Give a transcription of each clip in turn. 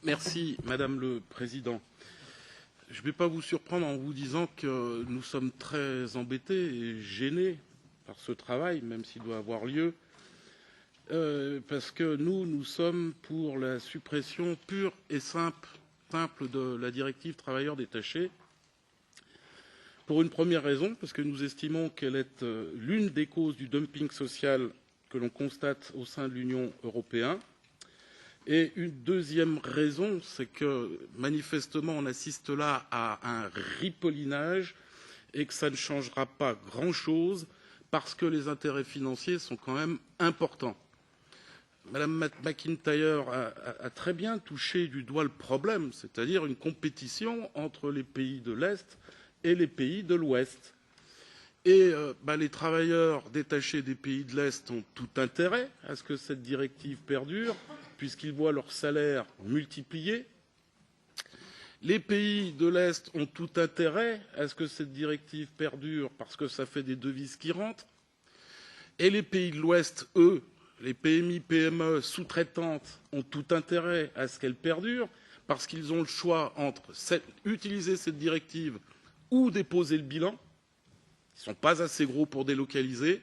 Merci, Madame le Président. Je ne vais pas vous surprendre en vous disant que nous sommes très embêtés et gênés par ce travail, même s'il doit avoir lieu, parce que nous sommes pour la suppression pure et simple de la directive travailleurs détachés. Pour une première raison, parce que nous estimons qu'elle est l'une des causes du dumping social que l'on constate au sein de l'Union européenne. Et une deuxième raison, c'est que manifestement on assiste là à un ripollinage et que ça ne changera pas grand-chose parce que les intérêts financiers sont quand même importants. Madame McIntyre a très bien touché du doigt le problème, c'est-à-dire une compétition entre les pays de l'Est et les pays de l'Ouest. Et les travailleurs détachés des pays de l'Est ont tout intérêt à ce que cette directive perdure, puisqu'ils voient leur salaire multiplié. Les pays de l'Est ont tout intérêt à ce que cette directive perdure, parce que ça fait des devises qui rentrent. Et les pays de l'Ouest, eux, les PMI, PME sous-traitantes, ont tout intérêt à ce qu'elle perdure, parce qu'ils ont le choix entre utiliser cette directive ou déposer le bilan. Ils ne sont pas assez gros pour délocaliser.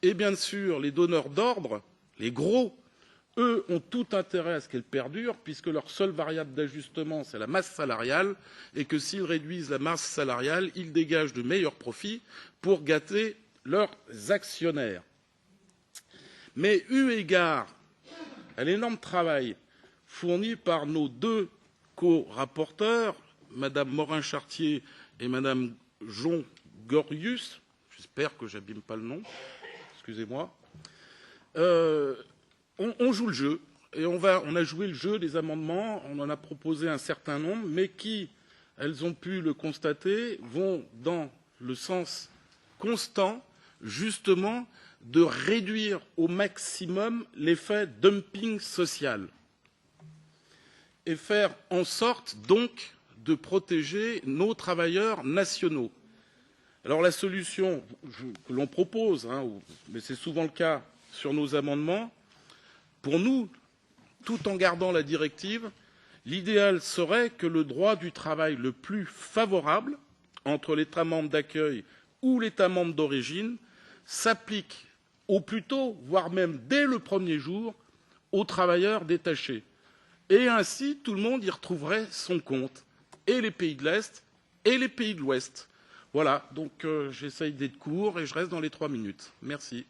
Et bien sûr, les donneurs d'ordre, les gros, eux, ont tout intérêt à ce qu'elle perdure, puisque leur seule variable d'ajustement, c'est la masse salariale, et que s'ils réduisent la masse salariale, ils dégagent de meilleurs profits pour gâter leurs actionnaires. Mais eu égard à l'énorme travail fourni par nos deux co-rapporteurs, Madame Morin-Chartier et Madame Jongorius, j'espère que j'abîme pas le nom, excusez-moi, on joue le jeu, et on a joué le jeu des amendements, on en a proposé un certain nombre, mais qui, elles ont pu le constater, vont dans le sens constant, justement, de réduire au maximum l'effet dumping social et faire en sorte, donc, de protéger nos travailleurs nationaux. Alors la solution que l'on propose, mais c'est souvent le cas sur nos amendements, pour nous, tout en gardant la directive, l'idéal serait que le droit du travail le plus favorable entre l'État membre d'accueil ou l'État membre d'origine s'applique au plus tôt, voire même dès le premier jour, aux travailleurs détachés. Et ainsi, tout le monde y retrouverait son compte, et les pays de l'Est et les pays de l'Ouest. Voilà, donc j'essaye d'être court et je reste dans les 3 minutes. Merci.